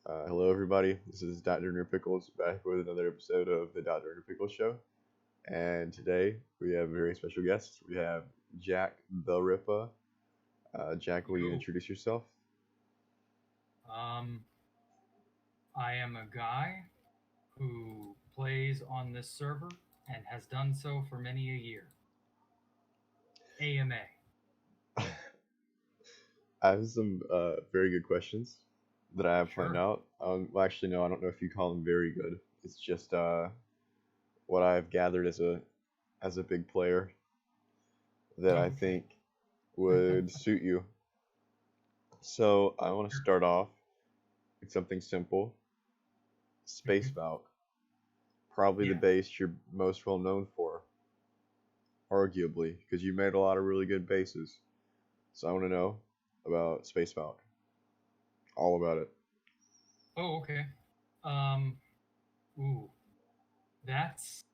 Hello, everybody. This is DrEnderPickles back with another episode of the DrEnderPickles show. And today we have a very special guest. We have Jacktherippa. Jack, will you Yo, introduce yourself? um, I am a guy who plays on this server and has done so for many a year. AMA. I have some very good questions that I have planned Sure. out. Well, actually, no, I don't know if you call them very good. It's just what I've gathered as a big player that I Okay. think would suit you. So I want to Sure. start off with something simple. Space Mhm. Valk. Probably the Yeah. base you're most well known for, arguably, because you made a lot of really good bases. So I want to know about Space Valk, all about it. Oh, okay. Um, ooh, that's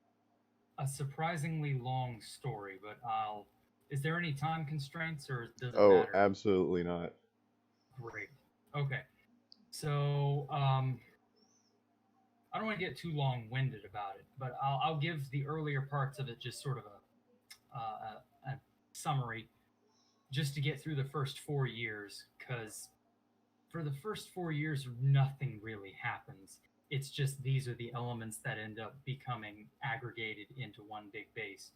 a surprisingly long story, but I'll. Is there any time constraints or does it Oh, matter? absolutely not. Great. Okay. So, I don't want to get too long-winded about it, but I'll give the earlier parts of it just sort of a summary just to get through the first 4 years, because for the first 4 years, nothing really happens. It's just these are the elements that end up becoming aggregated into one big base.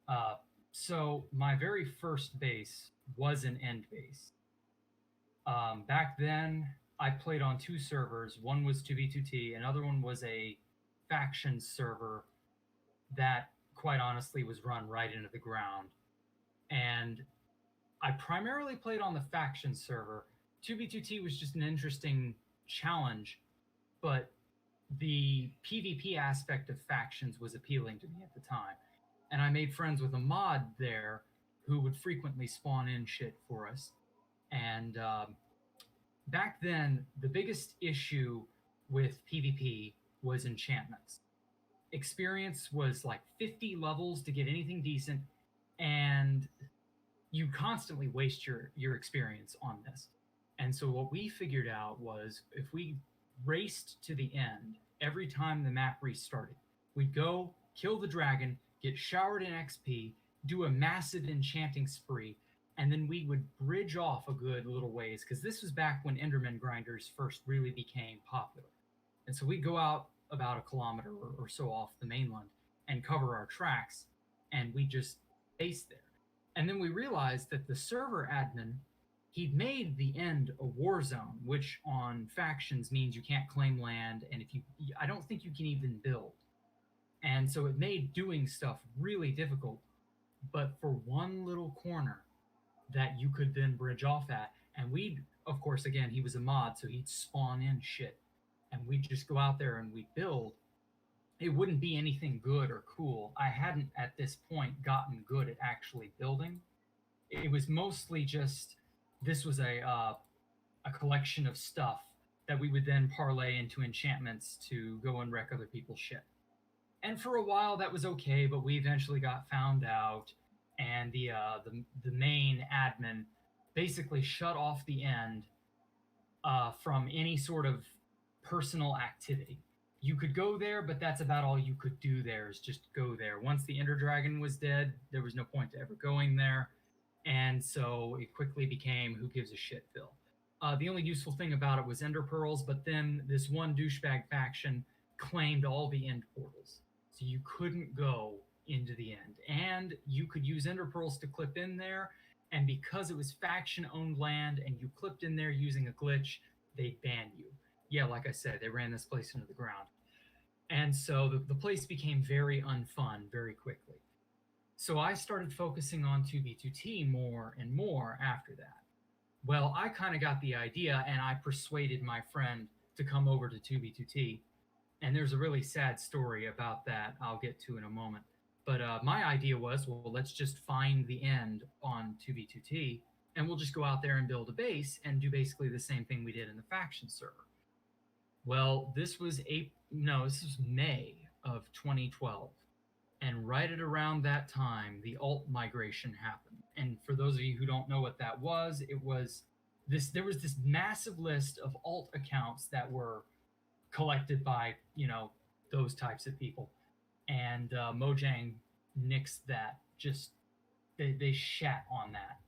Uh, so my very first base was an end base. Back then, I played on two servers. One was 2v2t, another one was a faction server that, quite honestly, was run right into the ground. And I primarily played on the faction server. 2v2t was just an interesting challenge, but the PvP aspect of factions was appealing to me at the time. And I made friends with a mod there who would frequently spawn in shit for us. And back then, the biggest issue with PvP was enchantments. Experience was like 50 levels to get anything decent, and you constantly waste your experience on this. And so what we figured out was if we raced to the end every time the map restarted, we'd go kill the dragon, get showered in XP, do a massive enchanting spree, and then we would bridge off a good little ways because this was back when Enderman grinders first really became popular. And so we'd go out about a kilometer or so off the mainland and cover our tracks, and we just base there. And then we realized that the server admin, he'd made the end a war zone, which on factions means you can't claim land, and if you, I don't think you can even build. And so it made doing stuff really difficult. But for one little corner that you could then bridge off at, and we'd, of course, again, he was a mod, so he'd spawn in shit, and we'd just go out there and we'd build. It wouldn't be anything good or cool. I hadn't at this point gotten good at actually building. It was mostly just this was a collection of stuff that we would then parlay into enchantments to go and wreck other people's shit. And for a while that was okay, but we eventually got found out, and the main admin basically shut off the end from any sort of personal activity. You could go there, but that's about all you could do there is just go there. Once the Ender Dragon was dead, there was no point to ever going there. And so it quickly became who gives a shit, Phil. The only useful thing about it was Ender Pearls, but then this one douchebag faction claimed all the end portals. So you couldn't go into the end. And you could use Ender Pearls to clip in there. And because it was faction owned land and you clipped in there using a glitch, they'd ban you. Yeah, like I said, they ran this place into the ground. And so the place became very unfun very quickly. So I started focusing on 2v2t more and more after that. Well, I kind of got the idea and I persuaded my friend to come over to 2v2t. And there's a really sad story about that I'll get to in a moment. But my idea was, well, let's just find the end on 2v2t and we'll just go out there and build a base and do basically the same thing we did in the faction server. Well, this was May of 2012. And right at around that time, the alt migration happened. And for those of you who don't know what that was, it was there was this massive list of alt accounts that were collected by those types of people, and Mojang nixed that. Just they shat on that,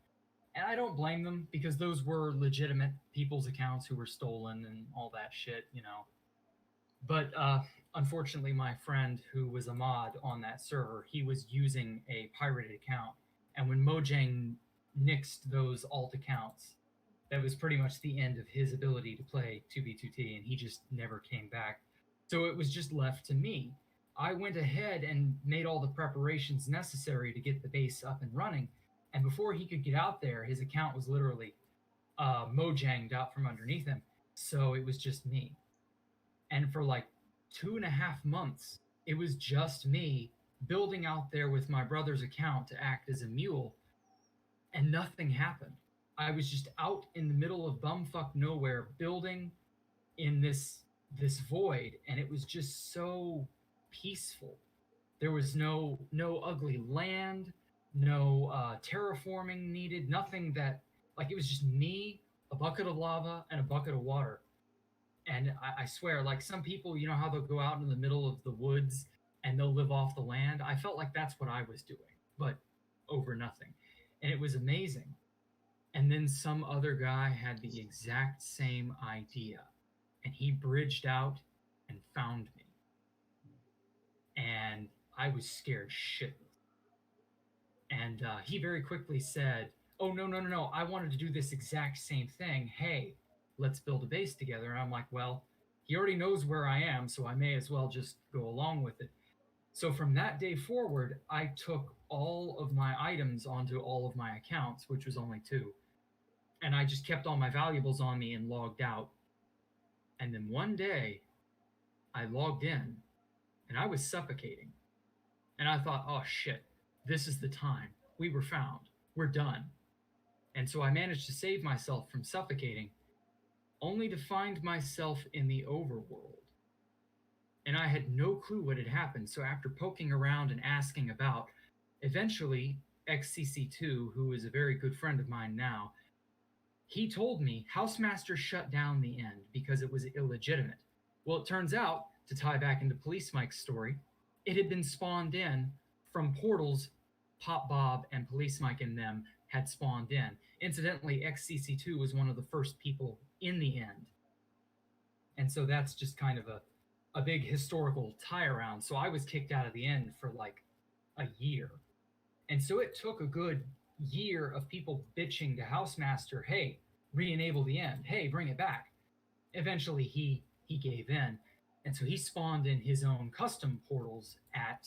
and I don't blame them because those were legitimate people's accounts who were stolen and all that shit. But unfortunately, my friend who was a mod on that server, he was using a pirated account, and when Mojang nixed those alt accounts, that was pretty much the end of his ability to play 2v2t, and he just never came back. So it was just left to me. I went ahead and made all the preparations necessary to get the base up and running, and before he could get out there, his account was literally Mojanged out from underneath him. So it was just me. And for like 2.5 months, it was just me building out there with my brother's account to act as a mule, and nothing happened. I was just out in the middle of bumfuck nowhere building in this void, and it was just so peaceful. There was no ugly land, no terraforming needed, nothing that, like, it was just me, a bucket of lava, and a bucket of water. And I swear, like, some people, you know how they'll go out in the middle of the woods and they'll live off the land? I felt like that's what I was doing, but over nothing. And it was amazing. And then some other guy had the exact same idea, and he bridged out and found me. And I was scared shitless. And he very quickly said, "Oh, no, I wanted to do this exact same thing. Hey, let's build a base together." And I'm like, well, he already knows where I am, so I may as well just go along with it. So from that day forward, I took all of my items onto all of my accounts, which was only 2. And I just kept all my valuables on me and logged out. And then one day, I logged in, and I was suffocating. And I thought, oh shit, this is the time. We were found. We're done. And so I managed to save myself from suffocating, only to find myself in the overworld. And I had no clue what had happened. So after poking around and asking about, eventually XCC2, who is a very good friend of mine now, he told me Housemaster shut down the end because it was illegitimate. Well, it turns out, to tie back into Police Mike's story, it had been spawned in from portals Pop Bob and Police Mike and them had spawned in. Incidentally, XCC2 was one of the first people in the end. And so that's just kind of a big historical tie around. So I was kicked out of the end for like a year. And so it took a good year of people bitching to Housemaster, hey, re-enable the end, hey, bring it back. Eventually he gave in. And so he spawned in his own custom portals at,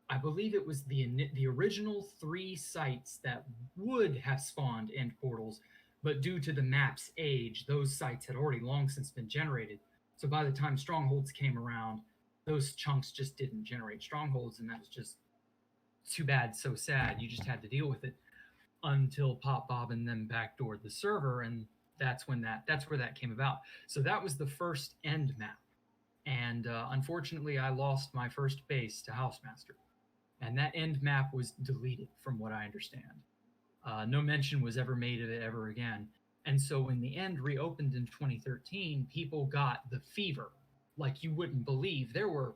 I believe it was the original 3 sites that would have spawned end portals, but due to the map's age, those sites had already long since been generated. So by the time strongholds came around, those chunks just didn't generate strongholds, and that was just too bad, so sad. You just had to deal with it until Pop Bob and them backdoored the server, and that's where that came about. So that was the first end map. And unfortunately, I lost my first base to Housemaster. And that end map was deleted, from what I understand. No mention was ever made of it ever again. And so when the end reopened in 2013, people got the fever like you wouldn't believe. There were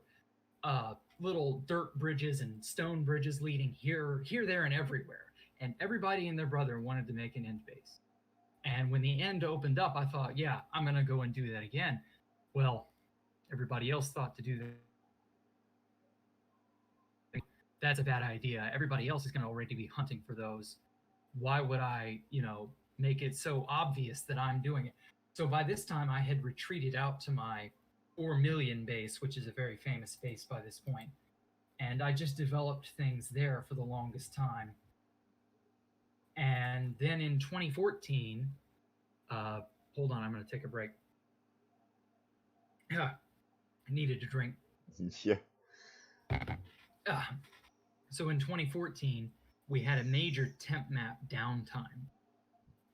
little dirt bridges and stone bridges leading here, there, and everywhere. And everybody and their brother wanted to make an end base. And when the end opened up, I thought, yeah, I'm going to go and do that again. Well, everybody else thought to do that. That's a bad idea. Everybody else is going to already be hunting for those. Why would I, make it so obvious that I'm doing it? So by this time, I had retreated out to my 4 million base, which is a very famous base by this point. And I just developed things there for the longest time. And then in 2014, hold on, I'm going to take a break. I needed to drink. Yeah. So in 2014, we had a major temp map downtime.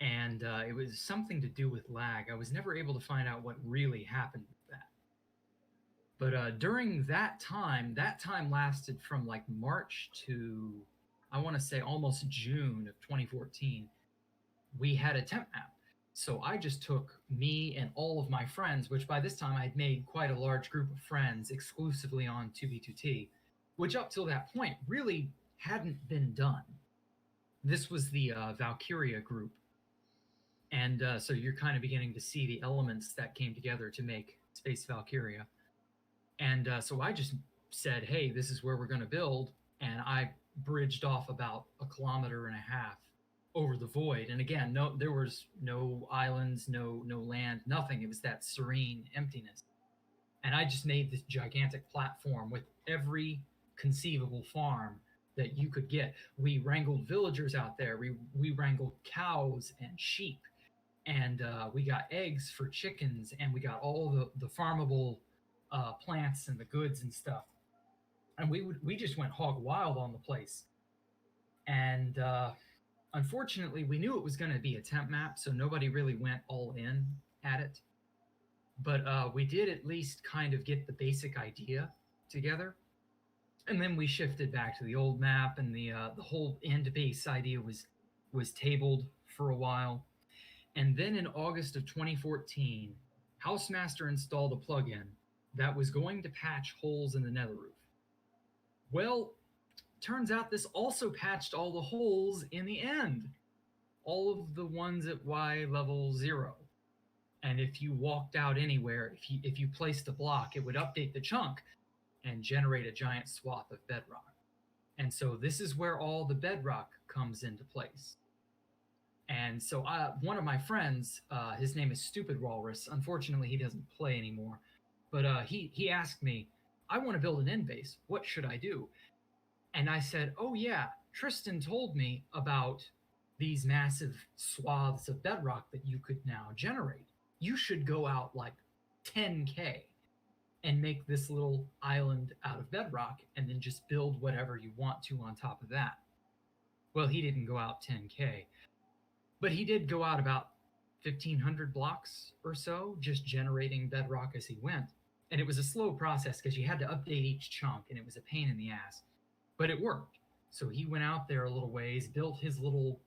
And it was something to do with lag. I was never able to find out what really happened with that. But during that time lasted from like March to, I want to say, almost June of 2014. We had a temp map. So I just took me and all of my friends, which by this time I had made quite a large group of friends exclusively on 2B2T, which up till that point really hadn't been done. This was the Valkyria group. And so you're kind of beginning to see the elements that came together to make Space Valkyria. And so I just said, hey, this is where we're going to build. And I bridged off about 1.5 kilometers over the void. And again, no, there was no islands, no land, nothing. It was that serene emptiness. And I just made this gigantic platform with every conceivable farm that you could get. We wrangled villagers out there. We wrangled cows and sheep, and we got eggs for chickens, and we got all the farmable plants and the goods and stuff. And we just went hog wild on the place. And unfortunately, we knew it was going to be a temp map, so nobody really went all in at it. But we did at least kind of get the basic idea together. And then we shifted back to the old map, and the whole end base idea was tabled for a while. And then in August of 2014, Housemaster installed a plugin that was going to patch holes in the nether roof. Well, turns out this also patched all the holes in the end, all of the ones at Y level 0. And if you walked out anywhere, if you placed a block, it would update the chunk and generate a giant swath of bedrock. And so this is where all the bedrock comes into place. And so one of my friends, his name is Stupid Walrus. Unfortunately, he doesn't play anymore. But he asked me, I want to build an end base. What should I do? And I said, oh yeah, Tristan told me about these massive swaths of bedrock that you could now generate. You should go out like 10K and make this little island out of bedrock and then just build whatever you want to on top of that. Well, he didn't go out 10K, but he did go out about 1,500 blocks or so, just generating bedrock as he went. And it was a slow process because you had to update each chunk, and it was a pain in the ass. But it worked. So he went out there a little ways, built his little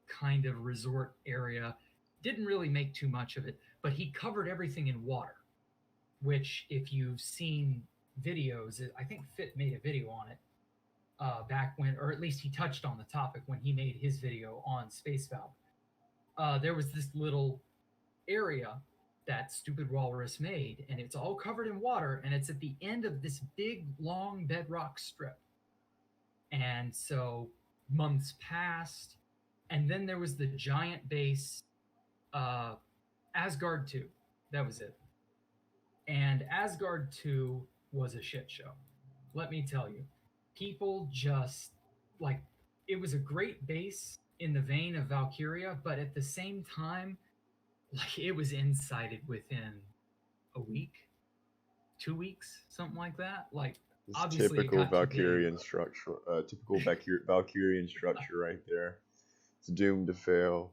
kind of resort area, didn't really make too much of it, but he covered everything in water, which if you've seen videos, I think Fit made a video on it back when, or at least he touched on the topic when he made his video on Space Valve. There was this little area that Stupid Walrus made, and it's all covered in water, and it's at the end of this big, long bedrock strip. And so months passed, and then there was the giant base, Asgard 2. That was it. And Asgard 2 was a shit show. Let me tell you. People just, like, it was a great base in the vein of Valkyria, but at the same time, like, it was incited within a week, 2 weeks, something like that. Like, It's obviously typical Valkyrian structure. Typical Valkyrian structure right there. It's doomed to fail.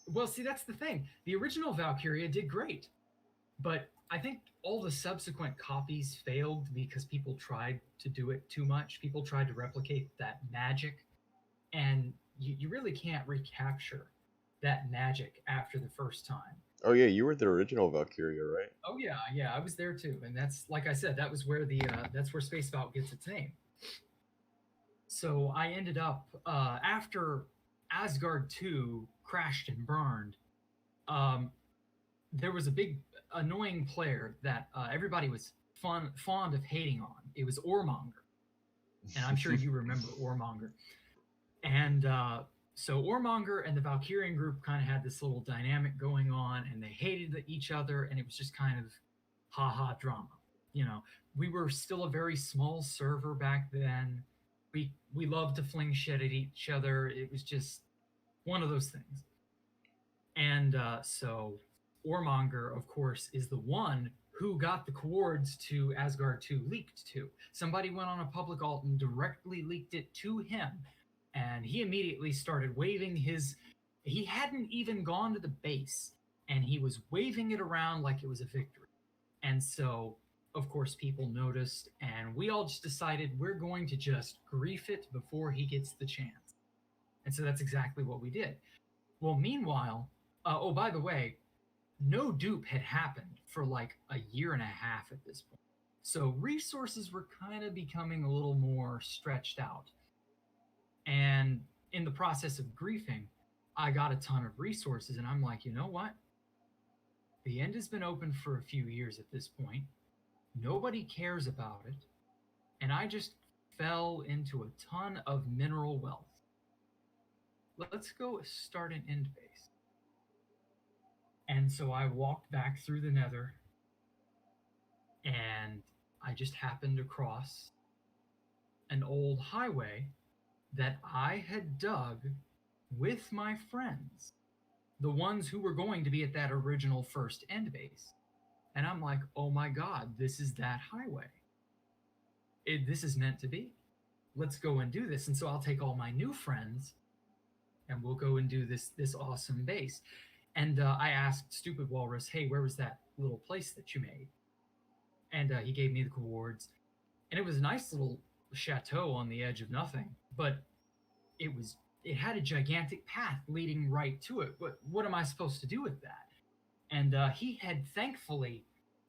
Well, see, that's the thing. The original Valkyria did great, but I think all the subsequent copies failed because people tried to do it too much. People tried to replicate that magic, and you really can't recapture that magic after the first time. Oh yeah, you were the original Valkyria, right? Oh yeah, I was there too, and that's, like I said, that was where that's where Space Valve gets its name. So I ended up after Asgard 2 crashed and burned. There was a big annoying player that everybody was fond of hating on. It was Ormonger, and I'm sure you remember Ormonger. And so Ormonger and the Valkyrian group kind of had this little dynamic going on, and they hated each other, and it was just kind of ha-ha drama. You know, we were still a very small server back then. We loved to fling shit at each other. It was just one of those things. And so Ormonger, of course, is the one who got the coords to Asgard 2 leaked to. Somebody went on a public alt and directly leaked it to him. And he immediately started waving he hadn't even gone to the base, and he was waving it around like it was a victory. And so, of course, people noticed, and we all just decided we're going to just grief it before he gets the chance. And so that's exactly what we did. Well, meanwhile, Oh, by the way, no dupe had happened for like a year and a half at this point. So resources were kind of becoming a little more stretched out. And in the process of griefing, I got a ton of resources. And I'm like, you know what? The end has been open for a few years at this point. Nobody cares about it. And I just fell into a ton of mineral wealth. Let's go start an end base. And so I walked back through the nether, and I just happened across an old highway that I had dug with my friends, the ones who were going to be at that original first end base. And I'm like, oh my God, this is that highway. This is meant to be. Let's go and do this. And so I'll take all my new friends and we'll go and do this awesome base. And I asked Stupid Walrus, hey, where was that little place that you made? And he gave me the coords. And it was a nice little chateau on the edge of nothing, but it had a gigantic path leading right to it. What am I supposed to do with that? And he had thankfully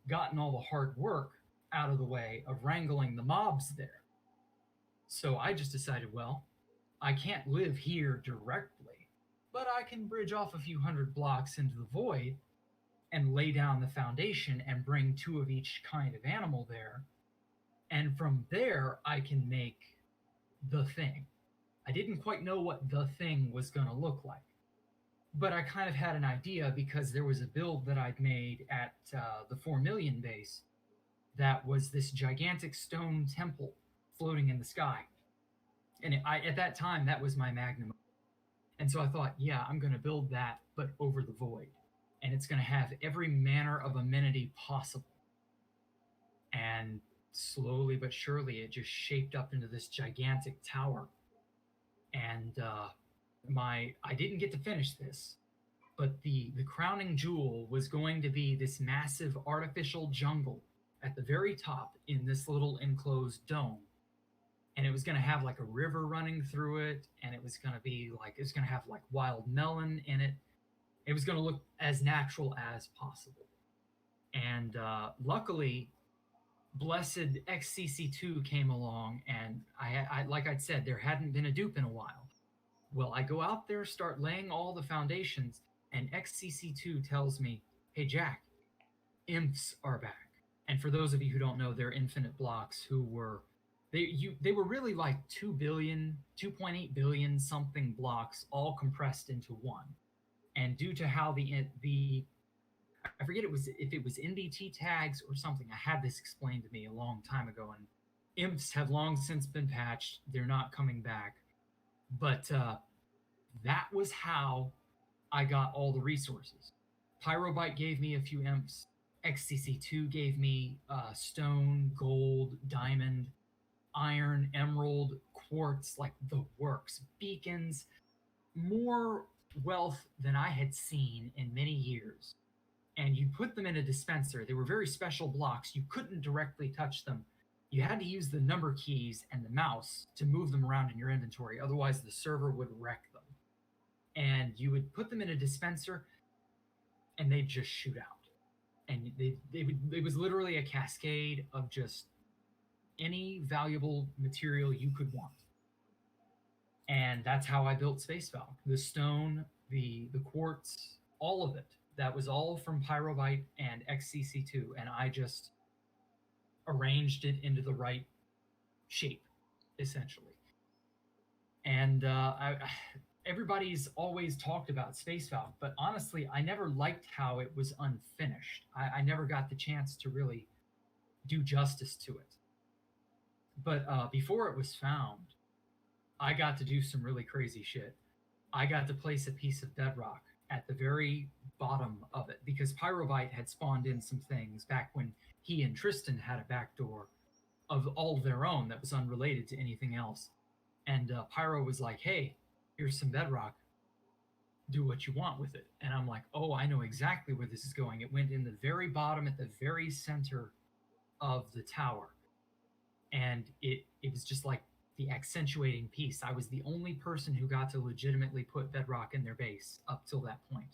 gotten all the hard work out of the way of wrangling the mobs there. So I just decided, well, I can't live here directly, but I can bridge off a few hundred blocks into the void and lay down the foundation and bring two of each kind of animal there. And from there, I can make the thing. I didn't quite know what the thing was going to look like, but I kind of had an idea because there was a build that I'd made at the 4 million base that was this gigantic stone temple floating in the sky. And at that time, that was my magnum. And so I thought, yeah, I'm going to build that, but over the void. And it's going to have every manner of amenity possible. And slowly but surely, it just shaped up into this gigantic tower. And I didn't get to finish this, but the crowning jewel was going to be this massive artificial jungle at the very top in this little enclosed dome. And it was going to have like a river running through it, and it was going to have like wild melon in it. It was going to look as natural as possible. And luckily, blessed XCC2 came along, and I like I'd said, there hadn't been a dupe in a while. Well, I go out there, start laying all the foundations, and XCC2 tells me, hey, Jack, imps are back. And for those of you who don't know, they're infinite blocks who were, they were really like 2 billion, 2.8 billion something blocks all compressed into one. And due to how I forget if it was NBT tags or something, I had this explained to me a long time ago, and imps have long since been patched. They're not coming back. But that was how I got all the resources. Pyrobyte gave me a few imps. XCC2 gave me stone, gold, diamond, iron, emerald, quartz, like the works, beacons, more wealth than I had seen in many years. And you put them in a dispenser. They were very special blocks. You couldn't directly touch them. You had to use the number keys and the mouse to move them around in your inventory. Otherwise, the server would wreck them. And you would put them in a dispenser, and they'd just shoot out. And it was literally a cascade of just any valuable material you could want. And that's how I built Space Valk. The stone, the quartz, all of it. That was all from Pyrobyte and XCC2, and I just arranged it into the right shape, essentially. And everybody's always talked about Space Valk, but honestly, I never liked how it was unfinished. I never got the chance to really do justice to it. But before it was found, I got to do some really crazy shit. I got to place a piece of bedrock at the very bottom of it because Pyrobyte had spawned in some things back when he and Tristan had a backdoor of all of their own that was unrelated to anything else. And Pyro was like, hey, here's some bedrock. Do what you want with it. And I'm like, oh, I know exactly where this is going. It went in the very bottom at the very center of the tower. And it was just like the accentuating piece. I was the only person who got to legitimately put bedrock in their base up till that point.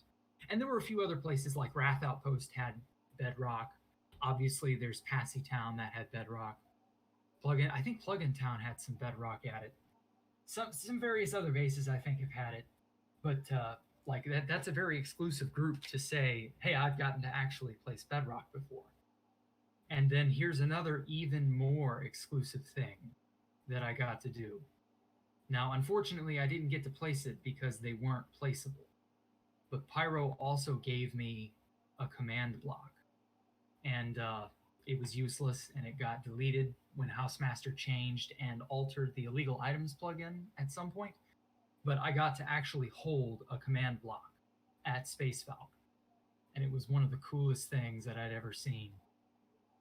And there were a few other places like Wrath Outpost had bedrock. Obviously, there's Passy Town that had bedrock. I think Plug-in Town had some bedrock at it. Some various other bases I think have had it, but like that's a very exclusive group to say, hey, I've gotten to actually place bedrock before. And then here's another even more exclusive thing that I got to do. Now, unfortunately, I didn't get to place it because they weren't placeable. But Pyro also gave me a command block, and it was useless, and it got deleted when Housemaster changed and altered the illegal items plugin at some point. But I got to actually hold a command block at Space Valk, and it was one of the coolest things that I'd ever seen.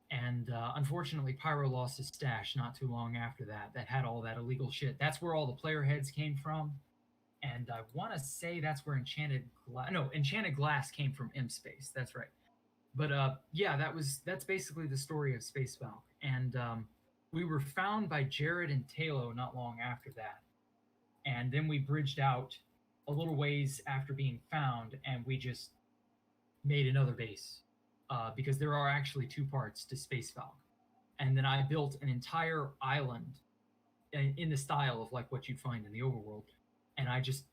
And unfortunately, Pyro lost his stash not too long after that. That had all that illegal shit. That's where all the player heads came from, and I want to say that's where Enchanted Glass came from Imp Space. That's right. But yeah, that's basically the story of Space Valk. And we were found by Jared and Talo not long after that, and then we bridged out a little ways after being found, and we just made another base because there are actually two parts to Space Valk. And then I built an entire island in the style of like what you'd find in the overworld, and I just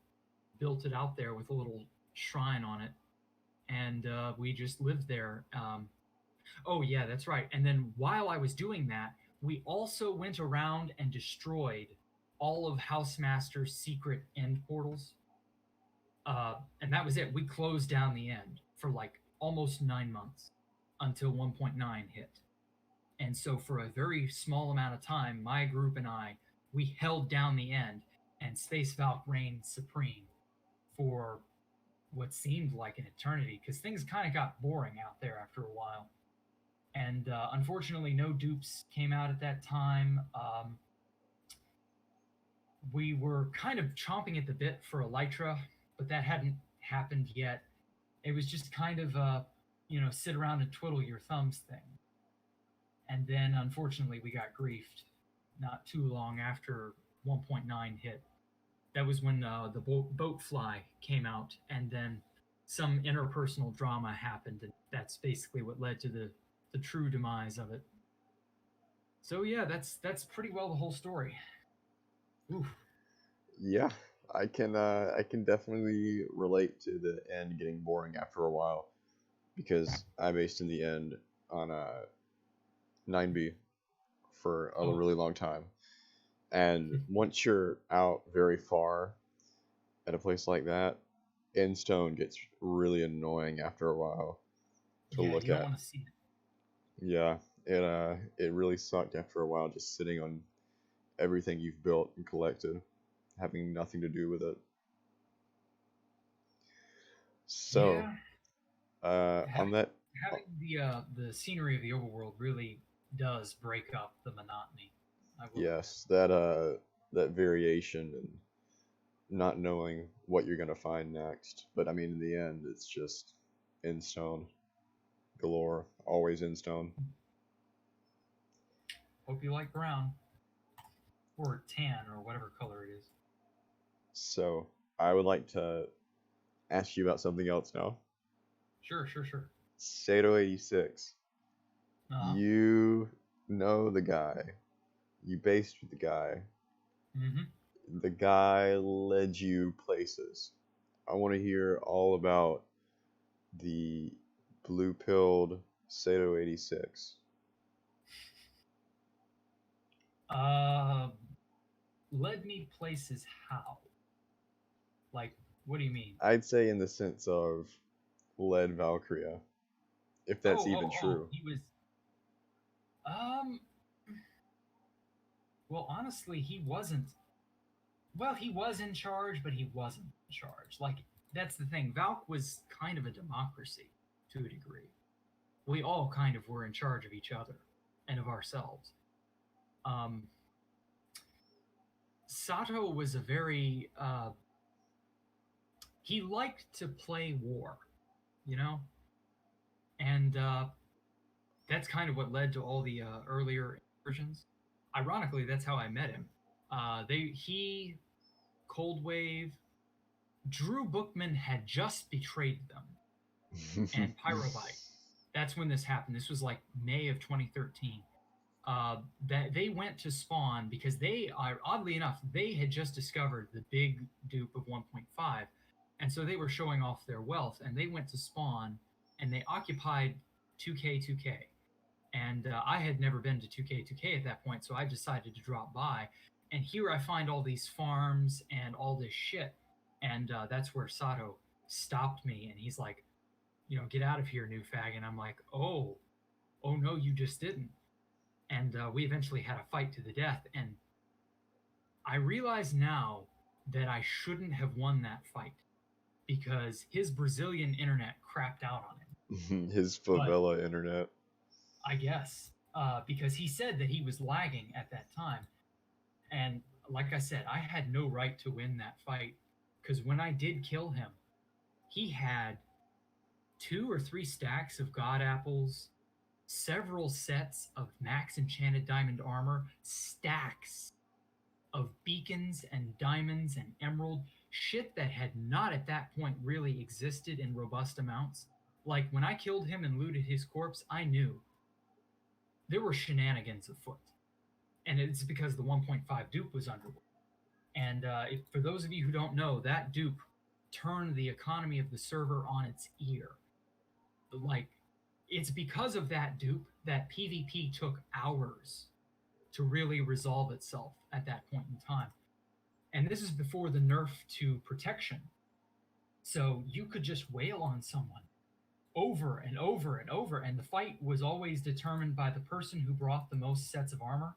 built it out there with a little shrine on it, and we just lived there. Oh yeah, that's right. And then while I was doing that, we also went around and destroyed all of Housemaster's secret end portals, and that was it. We closed down the end for like almost 9 months until 1.9 hit. And so for a very small amount of time, my group and we held down the end, and Space Valk reigned supreme for what seemed like an eternity, because things kind of got boring out there after a while. And unfortunately, no dupes came out at that time. We were kind of chomping at the bit for Elytra, but that hadn't happened yet. It was just kind of sit around and twiddle your thumbs thing. And then, unfortunately, we got griefed not too long after 1.9 hit. That was when the boat fly came out, and then some interpersonal drama happened, and that's basically what led to the true demise of it. So yeah, that's pretty well the whole story. Oof. Yeah, I can definitely relate to the end getting boring after a while, because I based in the end on a 9B for a really long time. And once you're out very far at a place like that, end stone gets really annoying after a while to look you don't at. want to see it. Yeah, it really sucked after a while just sitting on everything you've built and collected, having nothing to do with it. So, on that, having the scenery of the overworld really does break up the monotony. yes, that variation and not knowing what you're gonna find next. But I mean, in the end, it's just in stone galore, always in stone. Hope you like brown or tan or whatever color it is. So I would like to ask you about something else now. Sure. Sato 86. Uh-huh. You know the guy. You based with the guy. Mm-hmm. The guy led you places. I want to hear all about the blue-pilled Sato 86. Led me places how? Like, what do you mean? I'd say in the sense of led Valkyria, if that's even true. He was. Well, honestly, he wasn't. Well, he was in charge, but he wasn't in charge. Like, that's the thing. Valk was kind of a democracy to a degree. We all kind of were in charge of each other and of ourselves. Sato was a very he liked to play war, and that's kind of what led to all the earlier versions. Ironically, that's how I met him. He, Cold Wave, Drew Bookman had just betrayed them and Pyrobite. That's when this happened. This was like May of 2013. That they went to Spawn because they are, oddly enough, they had just discovered the big dupe of 1.5, and so they were showing off their wealth. And they went to Spawn, and they occupied 2K2K. And I had never been to 2K2K at that point, so I decided to drop by. And here I find all these farms and all this shit, and that's where Sato stopped me, and he's like, get out of here, new fag. And I'm like, oh no, you just didn't. And we eventually had a fight to the death. And I realize now that I shouldn't have won that fight because his Brazilian internet crapped out on him. His But favela internet. I guess because he said that he was lagging at that time. And like I said, I had no right to win that fight because when I did kill him, he had 2 or 3 stacks of god apples, several sets of max enchanted diamond armor, stacks of beacons and diamonds and emerald, shit that had not at that point really existed in robust amounts. Like when I killed him and looted his corpse, I knew there were shenanigans afoot. And it's because the 1.5 dupe was underway. And for those of you who don't know, that dupe turned the economy of the server on its ear. Like, it's because of that dupe that PvP took hours to really resolve itself at that point in time. And this is before the nerf to protection. So you could just wail on someone over and over and over, and the fight was always determined by the person who brought the most sets of armor.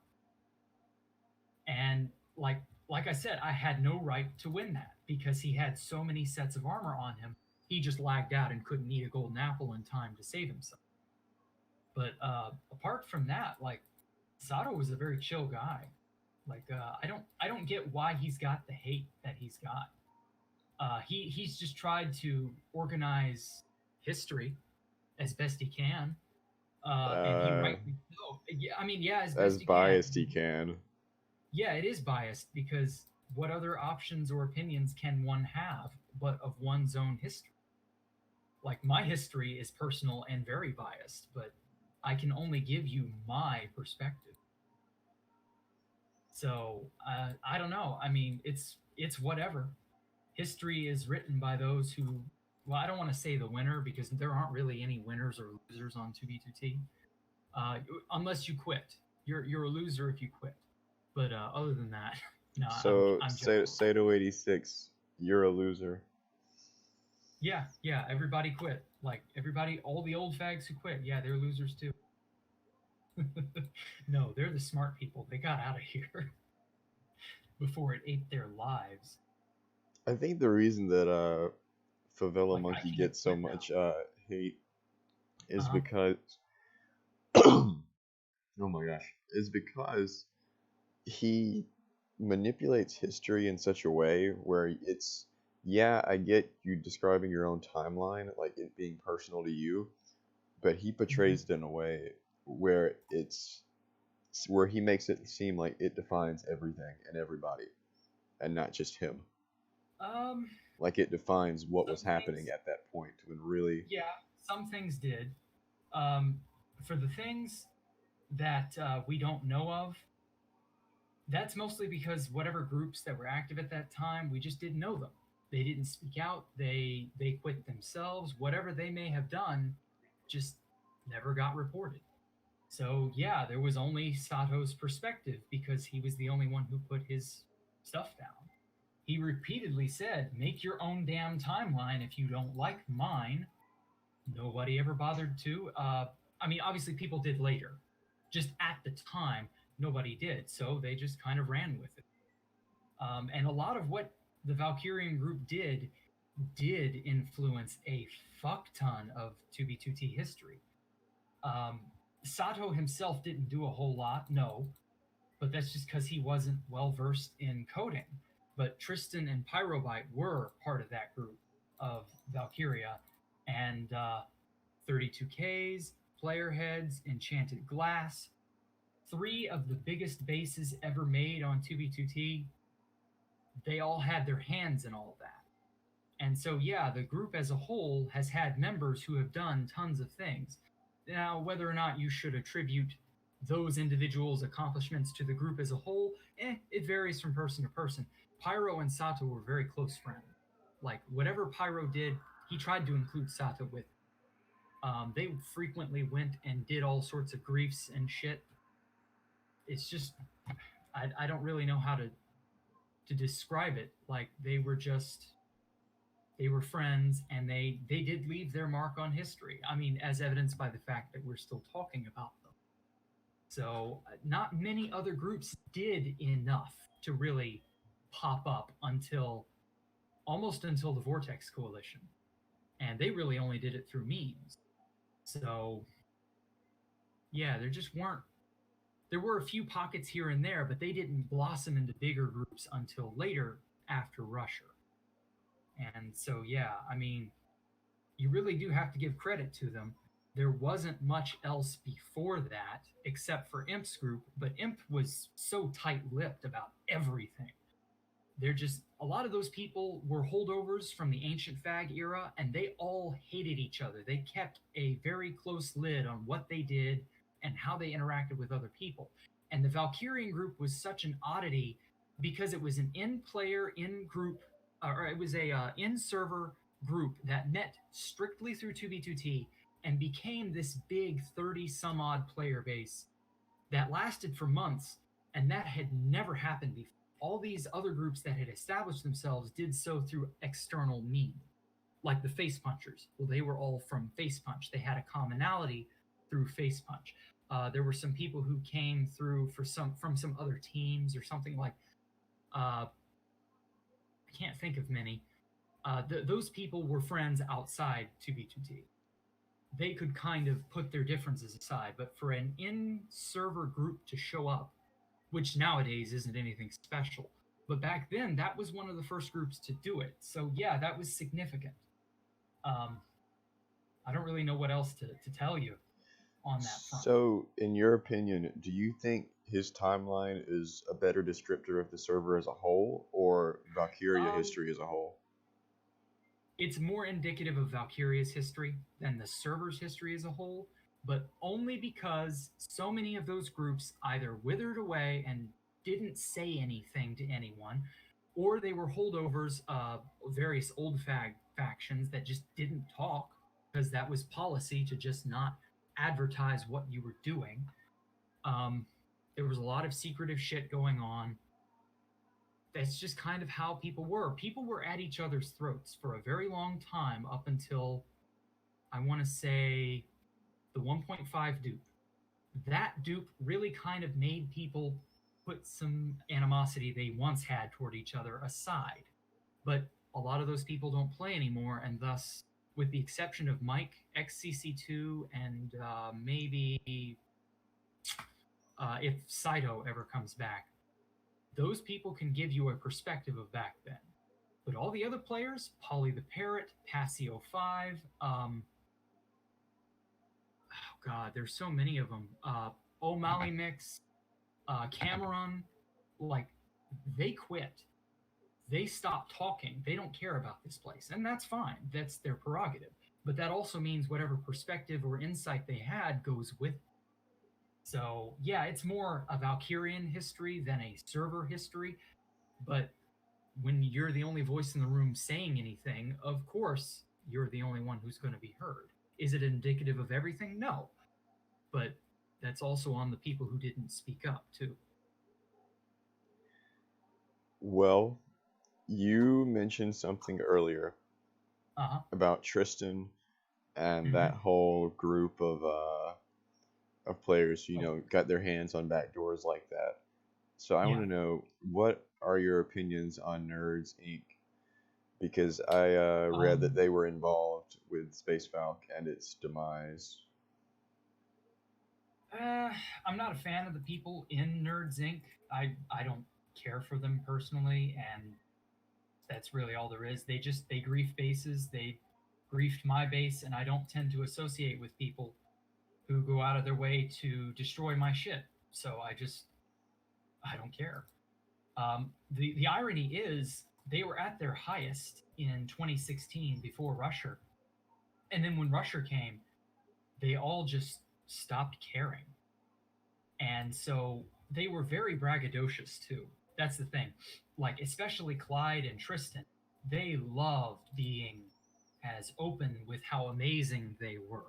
And like I said, I had no right to win that because he had so many sets of armor on him. He just lagged out and couldn't eat a golden apple in time to save himself. But apart from that, like, Sato was a very chill guy. Like, I don't get why he's got the hate that he's got. He's just tried to organize history as best he can, and he rightly so. Yeah, I mean, yeah, as best he biased can. he can. Yeah, it is biased because what other options or opinions can one have but of one's own history? Like, my history is personal and very biased, but I can only give you my perspective. So I don't know. I mean, it's whatever. History is written by those who. Well, I don't want to say the winner because there aren't really any winners or losers on 2B2T, unless you quit. You're a loser if you quit. But other than that, no. So I'm joking. Sato 86, you're a loser. Yeah, everybody quit. Like, everybody, all the old fags who quit, yeah, they're losers too. No, they're the smart people. They got out of here before it ate their lives. I think the reason that Favela Like, Monkey gets so much hate is because oh my gosh, is because he manipulates history in such a way where it's, yeah, I get you describing your own timeline, like it being personal to you, but he portrays it in a way where where he makes it seem like it defines everything and everybody, and not just him. Like it defines what was happening at that point when really. Yeah, some things did. For the things that we don't know of, that's mostly because whatever groups that were active at that time, we just didn't know them. They didn't speak out. They quit themselves. Whatever they may have done, just never got reported. So yeah, there was only Sato's perspective because he was the only one who put his stuff down. He repeatedly said, "Make your own damn timeline if you don't like mine." Nobody ever bothered to. I mean, obviously people did later. Just at the time, nobody did. So they just kind of ran with it. And a lot of what the Valkyrian group did influence a fuck ton of 2B2T history. Sato himself didn't do a whole lot, no, but that's just because he wasn't well versed in coding. But Tristan and Pyrobite were part of that group of Valkyria, and 32Ks, player heads, enchanted glass, 3 of the biggest bases ever made on 2B2T. They all had their hands in all that. And so, yeah, the group as a whole has had members who have done tons of things. Now, whether or not you should attribute those individuals' accomplishments to the group as a whole, it varies from person to person. Pyro and Sato were very close friends. Like, whatever Pyro did, he tried to include Sato with. They frequently went and did all sorts of griefs and shit. It's just, I don't really know how to describe it. Like, they were friends, and they did leave their mark on history. I mean, as evidenced by the fact that we're still talking about them. So, not many other groups did enough to really pop up until almost until the Vortex Coalition. And they really only did it through memes. So, yeah, there just weren't. There were a few pockets here and there, but they didn't blossom into bigger groups until later after Rusher. And so, yeah, I mean, you really do have to give credit to them. There wasn't much else before that except for Imp's group, but Imp was so tight-lipped about everything. They're just, a lot of those people were holdovers from the ancient fag era, and they all hated each other. They kept a very close lid on what they did and how they interacted with other people. And the Valkyrian group was such an oddity because it was an in-player, in-group, or it was a in-server group that met strictly through 2B2T and became this big 30-some-odd player base that lasted for months, and that had never happened before. All these other groups that had established themselves did so through external means, like the Face Punchers. Well, they were all from Face Punch. They had a commonality through Face Punch. There were some people who came through from some other teams or something like. I can't think of many. Those people were friends outside 2B2T. They could kind of put their differences aside, but for an in-server group to show up, which nowadays isn't anything special, but back then that was one of the first groups to do it. So yeah, that was significant. I don't really know what else to tell you on that front. So, in your opinion, do you think his timeline is a better descriptor of the server as a whole, or Valkyria history as a whole? It's more indicative of Valkyria's history than the server's history as a whole, but only because so many of those groups either withered away and didn't say anything to anyone, or they were holdovers of various old factions that just didn't talk because that was policy to just not advertise what you were doing. There was a lot of secretive shit going on. That's just kind of how people were. People were at each other's throats for a very long time up until, I want to say, the 1.5 dupe. That dupe really kind of made people put some animosity they once had toward each other aside. But a lot of those people don't play anymore, and thus, with the exception of Mike, XCC2, and maybe if Sato ever comes back, those people can give you a perspective of back then. But all the other players, Polly the Parrot, Passio 5, oh god, there's so many of them. O'Malley Mix, Cameron, like, they quit. They stopped talking. They don't care about this place. And that's fine. That's their prerogative. But that also means whatever perspective or insight they had goes with it. So, yeah, it's more a Valkyrian history than a server history. But when you're the only voice in the room saying anything, of course, you're the only one who's going to be heard. Is it indicative of everything? No. But that's also on the people who didn't speak up, too. Well, you mentioned something earlier about Tristan and that whole group of players, got their hands on backdoors like that. So I want to know, what are your opinions on Nerds Inc? Because I read that they were involved with Space Falc and its demise. I'm not a fan of the people in Nerds Inc. I don't care for them personally, and that's really all there is. They grief bases. They griefed my base, and I don't tend to associate with people who go out of their way to destroy my shit. So I don't care. The irony is, they were at their highest in 2016 before Russia. And then when Russia came, they all just stopped caring. And so they were very braggadocious too. That's the thing. Like, especially Clyde and Tristan, they loved being as open with how amazing they were.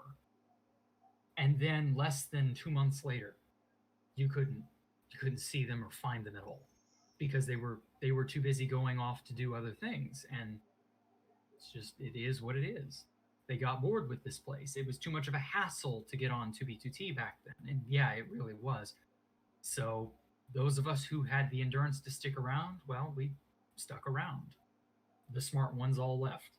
And then less than 2 months later, you couldn't you couldn't see them or find them at all because they were too busy going off to do other things. And it's just, it is what it is. They got bored with this place. It was too much of a hassle to get on 2B2T back then. And yeah, it really was. So those of us who had the endurance to stick around, well, we stuck around. The smart ones all left.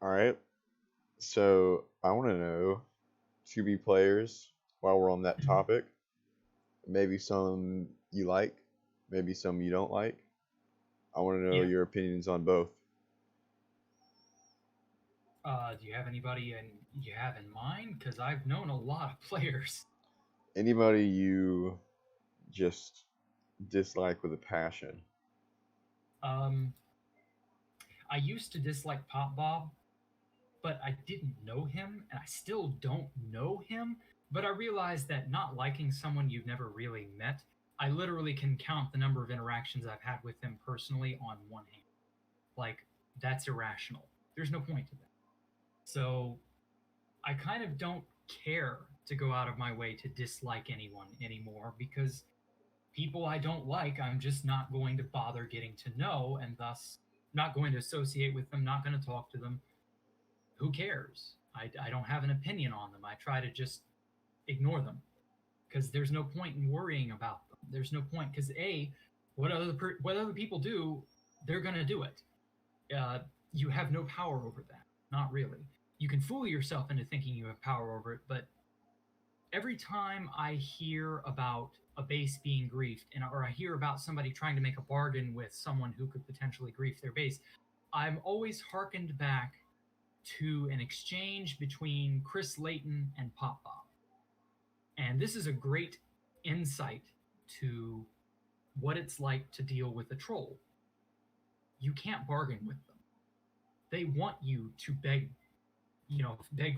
All right. So I want to know 2B players while we're on that topic. Maybe some you like, maybe some you don't like. I want to know Yeah. your opinions on both. Do you have anybody you have in mind? Because I've known a lot of players. Anybody you just dislike with a passion. Um, I used to dislike Pop Bob, but I didn't know him, and I still don't know him. But I realized that not liking someone you've never really met, I literally can count the number of interactions I've had with him personally on one hand. Like, that's irrational. There's no point to that. So I kind of don't care to go out of my way to dislike anyone anymore because people I don't like, I'm just not going to bother getting to know, and thus not going to associate with them, not going to talk to them. Who cares? I don't have an opinion on them. I try to just ignore them because there's no point in worrying about them. There's no point because what other people do, they're going to do it. You have no power over that. Not really. You can fool yourself into thinking you have power over it, but every time I hear about a base being griefed, or I hear about somebody trying to make a bargain with someone who could potentially grief their base, I'm always hearkened back to an exchange between Chris Layton and Pop Bob. And this is a great insight to what it's like to deal with a troll. You can't bargain with them. They want you to beg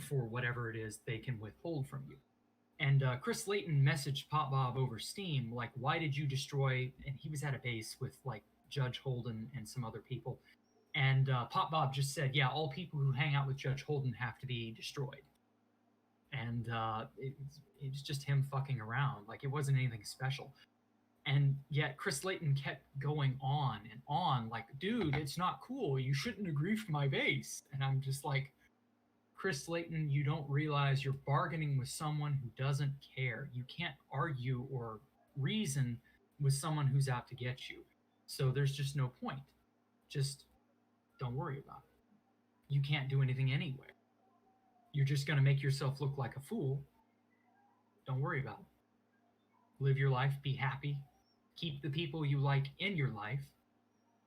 for whatever it is they can withhold from you. And Chris Layton messaged Pop Bob over Steam, like, why did you destroy? And he was at a base with like Judge Holden and some other people. And Pop Bob just said, yeah, all people who hang out with Judge Holden have to be destroyed. And it was just him fucking around. Like, it wasn't anything special. And yet Chris Layton kept going on and on, like, dude, it's not cool. You shouldn't have griefed my base. And I'm just like, Chris Layton, you don't realize you're bargaining with someone who doesn't care. You can't argue or reason with someone who's out to get you. So there's just no point. Just don't worry about it. You can't do anything anyway. You're just going to make yourself look like a fool. Don't worry about it. Live your life, be happy. Keep the people you like in your life.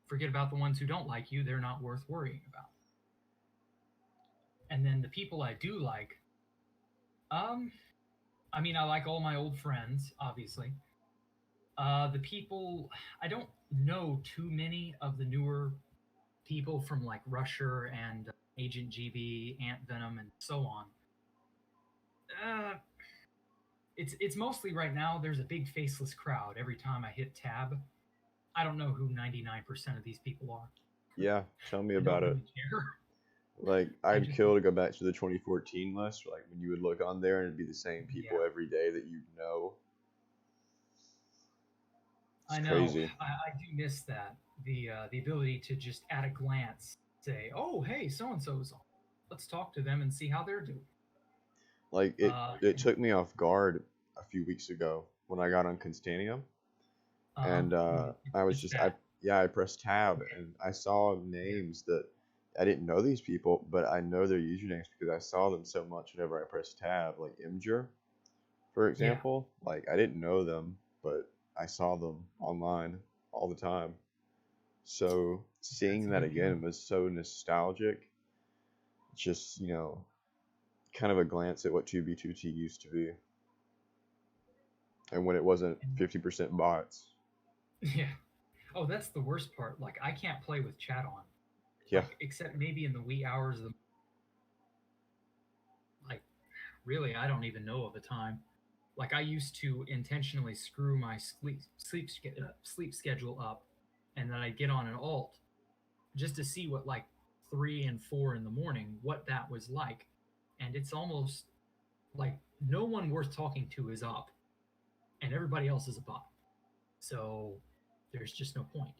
Forget about the ones who don't like you. They're not worth worrying about. And then the people I do like, I mean, I like all my old friends, obviously. The people, I don't know too many of the newer people from like Rusher and Agent GB, Ant Venom, and so on. It's mostly right now, there's a big faceless crowd every time I hit tab. I don't know who 99% of these people are. Yeah, tell me I don't about it. really care. Like, I I'd just- kill to go back to the 2014 list, like when you would look on there and it'd be the same people Yeah. every day that you know. It's I know. crazy. I do miss that. The ability to just at a glance say, "Oh, hey, so and so's on. Let's talk to them and see how they're doing." Like it Yeah. took me off guard a few weeks ago when I got on Constanium, and I was just I pressed tab and I saw names that I didn't know these people, but I know their usernames because I saw them so much whenever I pressed tab, like Imgur, for example. Like I didn't know them, but I saw them online all the time. So seeing that again was so nostalgic. Just, kind of a glance at what 2B2T used to be. And when it wasn't 50% bots. Yeah. Oh, that's the worst part. Like I can't play with chat on. Yeah. Like except maybe in the wee hours of the like really I don't even know of a time. Like I used to intentionally screw my sleep schedule up, and then I'd get on an alt just to see what like 3 and 4 in the morning what that was like, and it's almost like no one worth talking to is up, and everybody else is a bot. So there's just no point.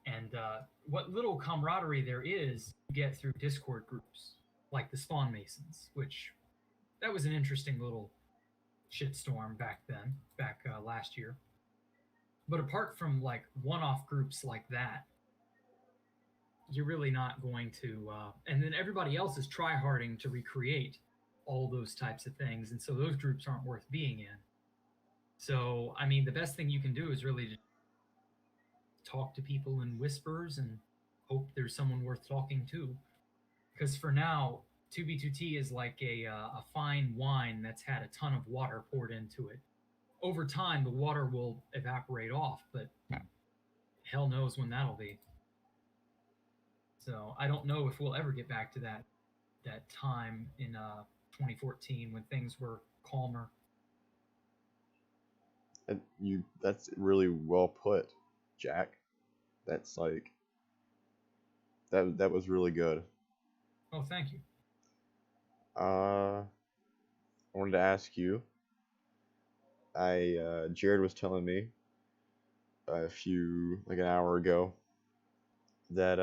And what little camaraderie there is, you get through Discord groups like the Spawn Masons, which that was an interesting little shitstorm back then, back last year. But apart from like one-off groups like that, you're really not going to. And then everybody else is tryharding to recreate all those types of things, and so those groups aren't worth being in. So I mean, the best thing you can do is really to talk to people in whispers and hope there's someone worth talking to. Because for now, 2B2T is like a fine wine that's had a ton of water poured into it. Over time, the water will evaporate off, but hell knows when that'll be. So I don't know if we'll ever get back to that time in 2014 when things were calmer. And that's really well put, Jack. That's like that was really good. Oh, thank you. I wanted to ask you. Jared was telling me like an hour ago that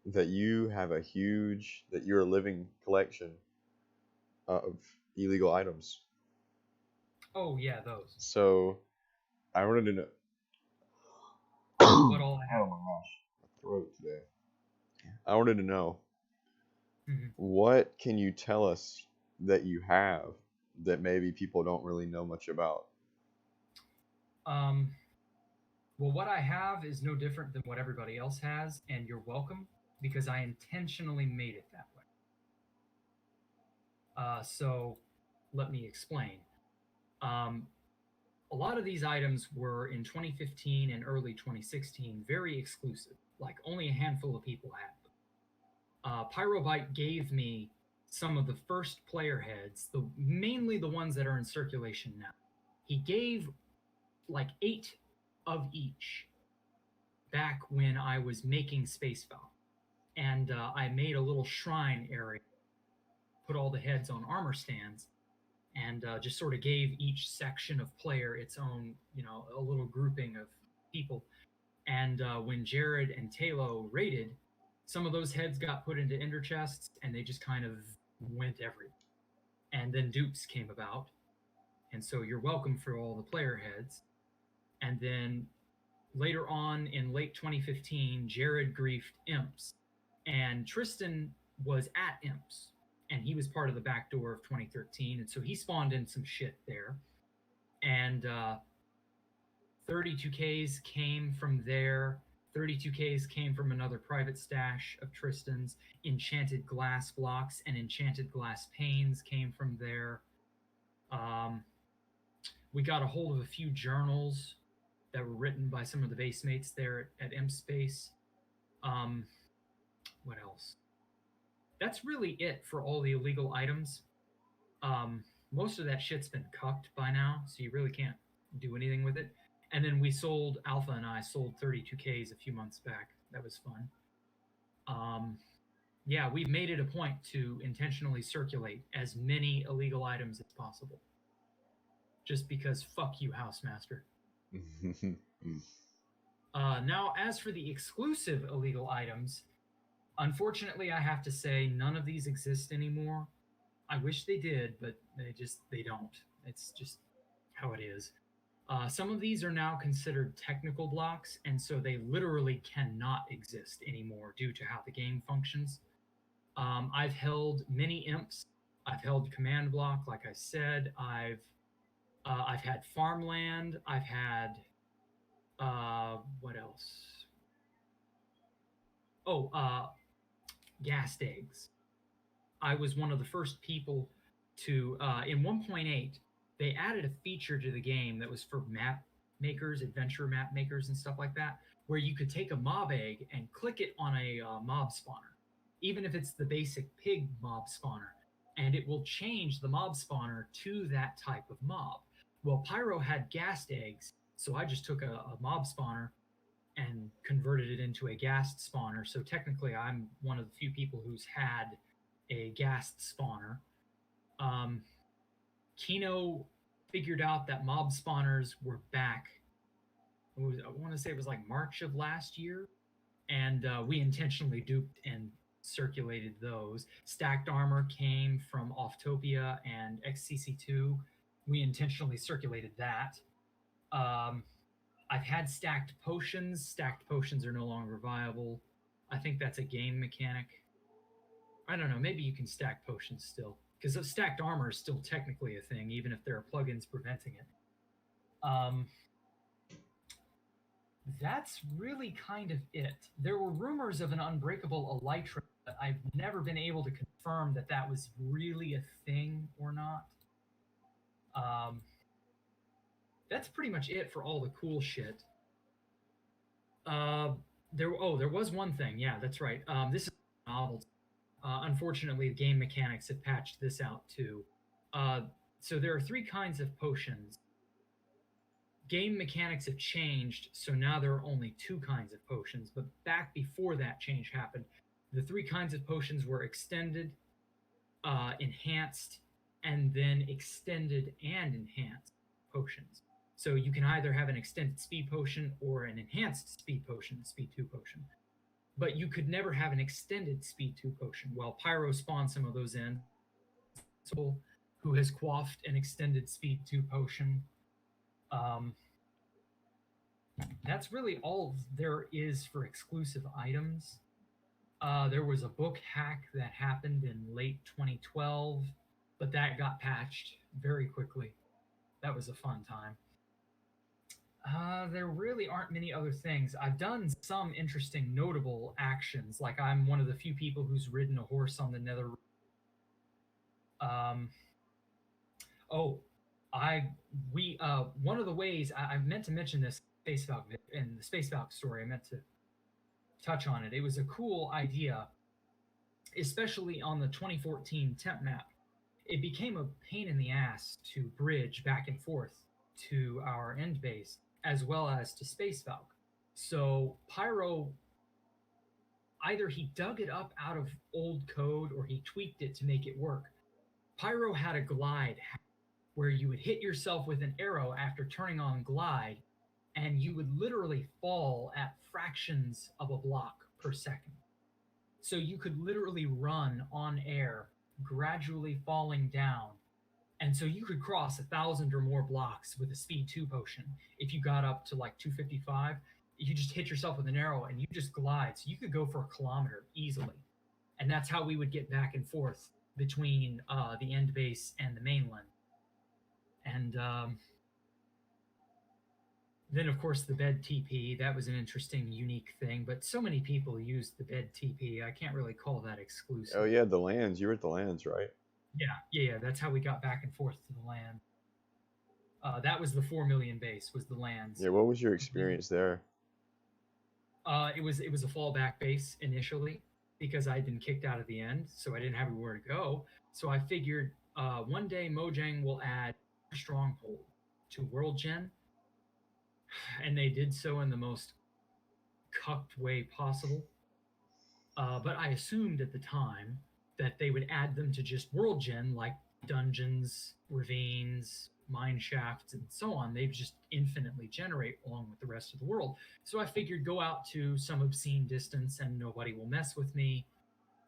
that you have that you're a living collection of illegal items. Oh yeah, those. So I wanted to know. What all I have. Oh my gosh, my throat today. I wanted to know Mhm. what can you tell us that you have that maybe people don't really know much about. Um, well, what I have is no different than what everybody else has, and you're welcome because I intentionally made it that way. So let me explain. Um, a lot of these items were in 2015 and early 2016 very exclusive, like only a handful of people had them. Pyrobyte gave me some of the first player heads, mainly the ones that are in circulation now. He gave like 8 of each back when I was making Space Falcon. And I made a little shrine area, put all the heads on armor stands, and just sort of gave each section of player its own, a little grouping of people. And when Jared and Talo raided, some of those heads got put into ender chests, and they just kind of went everywhere. And then dupes came about, and so you're welcome for all the player heads. And then later on in late 2015, Jared griefed imps, and Tristan was at imps, and he was part of the back door of 2013, and so he spawned in some shit there. And 32Ks came from there. 32Ks came from another private stash of Tristan's. Enchanted glass blocks and enchanted glass panes came from there. We got a hold of a few journals that were written by some of the base mates there at M Space. What else? That's really it for all the illegal items. Most of that shit's been cucked by now, so you really can't do anything with it. And then we sold, Alpha and I sold 32Ks a few months back. That was fun. Yeah, we've made it a point to intentionally circulate as many illegal items as possible. Just because fuck you, Housemaster. Now, as for the exclusive illegal items, unfortunately, I have to say none of these exist anymore. I wish they did, but they don't. It's just how it is. Some of these are now considered technical blocks, and so they literally cannot exist anymore due to how the game functions. I've held many imps. I've held command block, like I said. I've had farmland. I've had what else? Oh, ghast eggs. I was one of the first people to in 1.8 they added a feature to the game that was for map makers, adventure map makers, and stuff like that, where you could take a mob egg and click it on a mob spawner, even if it's the basic pig mob spawner, and it will change the mob spawner to that type of mob. Well, Pyro had ghast eggs, so I just took a mob spawner and converted it into a ghast spawner. So technically, I'm one of the few people who's had a ghast spawner. Kino figured out that mob spawners were back. I want to say it was like March of last year, and we intentionally duped and circulated those. Stacked armor came from Offtopia and XCC2. We intentionally circulated that. I've had stacked potions. Stacked potions are no longer viable. I think that's a game mechanic. I don't know. Maybe you can stack potions still, because stacked armor is still technically a thing, even if there are plugins preventing it. That's really kind of it. There were rumors of an unbreakable elytra, but I've never been able to confirm that that was really a thing or not. That's pretty much it for all the cool shit. There was one thing. Yeah, that's right. This is a novel. Unfortunately, the game mechanics have patched this out too. So there are 3 kinds of potions. Game mechanics have changed, so now there are only 2 kinds of potions. But back before that change happened, the 3 kinds of potions were extended, enhanced, and then extended and enhanced potions. So you can either have an extended speed potion or an enhanced speed potion, speed 2 potion. But you could never have an extended speed 2 potion. Well, Pyro spawned some of those in. So, who has quaffed an extended speed 2 potion. That's really all there is for exclusive items. There was a book hack that happened in late 2012, but that got patched very quickly. That was a fun time. There really aren't many other things. I've done some interesting, notable actions. Like I'm one of the few people who's ridden a horse on the Nether. One of the ways I meant to mention this Space Valk in the Space Valk story. I meant to touch on it. It was a cool idea, especially on the 2014 temp map. It became a pain in the ass to bridge back and forth to our end base, as well as to Space Valk. So Pyro, either he dug it up out of old code or he tweaked it to make it work. Pyro had a glide where you would hit yourself with an arrow after turning on glide, and you would literally fall at fractions of a block per second. So you could literally run on air, gradually falling down. And so you could cross 1,000 or more blocks with a speed 2 potion. If you got up to like 255, you just hit yourself with an arrow and you just glide. So you could go for a kilometer easily. And that's how we would get back and forth between the end base and the mainland. And then, of course, the bed TP. That was an interesting, unique thing. But so many people used the bed TP. I can't really call that exclusive. Oh, yeah, the lands. You were at the lands, right? Yeah. That's how we got back and forth to the land. That was the 4 million base, was the lands. Yeah, what was your experience there? It was a fallback base initially because I'd been kicked out of the end, so I didn't have anywhere to go. So I figured one day Mojang will add Stronghold to World Gen, and they did so in the most cucked way possible. But I assumed at the time that they would add them to just World Gen, like dungeons, ravines, mine shafts, and so on. They just infinitely generate along with the rest of the world. So I figured go out to some obscene distance and nobody will mess with me,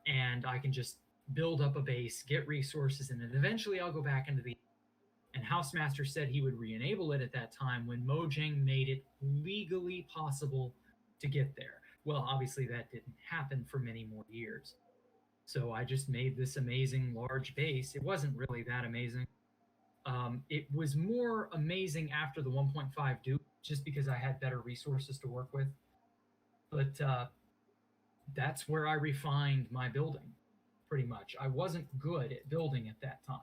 and I can just build up a base, get resources, and then eventually I'll go back into the... And Housemaster said he would re-enable it at that time when Mojang made it legally possible to get there. Well, obviously that didn't happen for many more years. So I just made this amazing large base. It wasn't really that amazing. It was more amazing after the 1.5 Duke, just because I had better resources to work with. But that's where I refined my building, pretty much. I wasn't good at building at that time.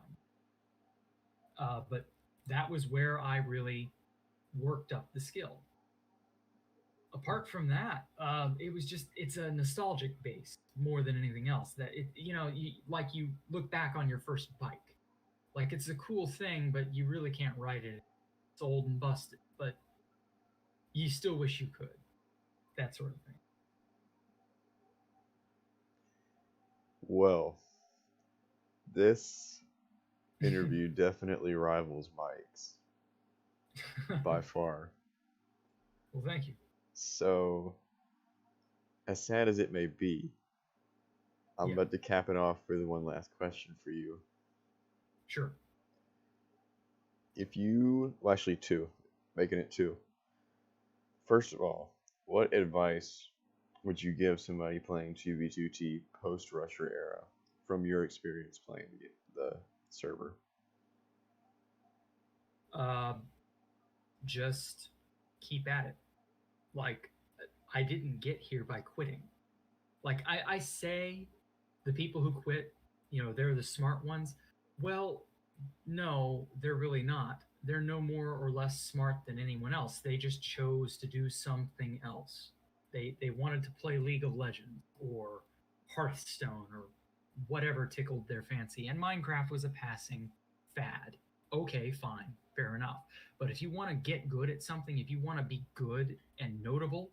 But that was where I really worked up the skill. Apart from that, it's a nostalgic base more than anything else. That you look back on your first bike, like it's a cool thing, but you really can't ride it. It's old and busted, but you still wish you could. That sort of thing. Well, this interview definitely rivals Mike's by far. Well, thank you. So, as sad as it may be, I'm about to cap it off with one last question for you. Sure. Well, actually two, making it two. First of all, what advice would you give somebody playing 2v2t post-Rusher era from your experience playing the server? Just keep at it. Like, I didn't get here by quitting. Like, I say the people who quit, they're the smart ones. Well, no, they're really not. They're no more or less smart than anyone else. They just chose to do something else. They wanted to play League of Legends or Hearthstone or whatever tickled their fancy. And Minecraft was a passing fad. Okay, fine, fair enough. But if you want to get good at something, if you want to be good and notable,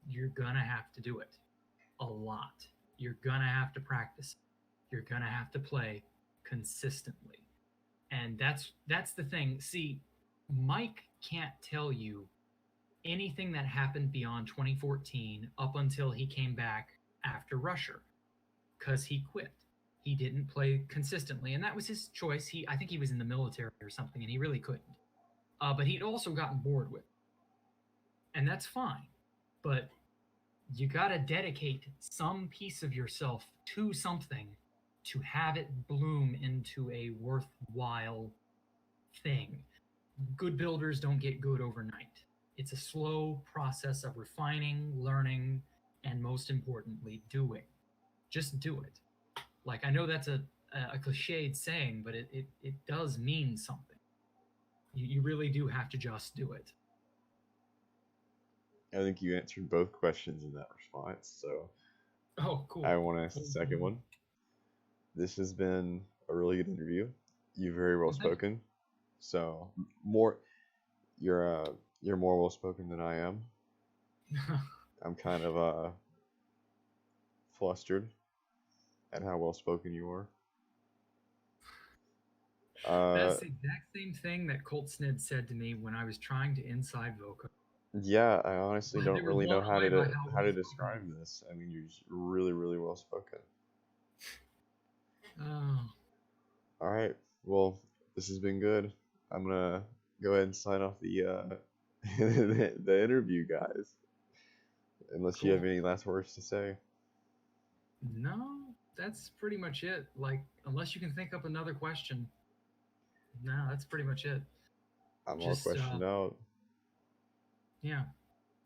you're gonna have to do it a lot. You're gonna have to practice. You're gonna have to play consistently. And that's the thing. See, Mike can't tell you anything that happened beyond 2014 up until he came back after Rusher, because he quit. He didn't play consistently, and that was his choice. I think he was in the military or something, and he really couldn't. But he'd also gotten bored with it, and that's fine. But you gotta dedicate some piece of yourself to something to have it bloom into a worthwhile thing. Good builders don't get good overnight. It's a slow process of refining, learning, and most importantly, doing. Just do it. Like, I know that's a cliched saying, but it does mean something. You really do have to just do it. I think you answered both questions in that response, so Oh, cool. I want to ask the second one. This has been a really good interview. You're very well spoken. So you're more well spoken than I am. I'm kind of flustered at how well spoken you are. That's the exact same thing that Colt Snid said to me when I was trying to inside Voca. Yeah, I honestly don't really know how to describe this. I mean, you're just really, really well spoken. Oh. All right. Well, this has been good. I'm gonna go ahead and sign off the the interview, guys. Unless you have any last words to say. No, that's pretty much it. Like, unless you can think up another question. No, that's pretty much it. I'm all questioned out. Yeah.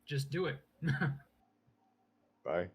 Just do it. Bye.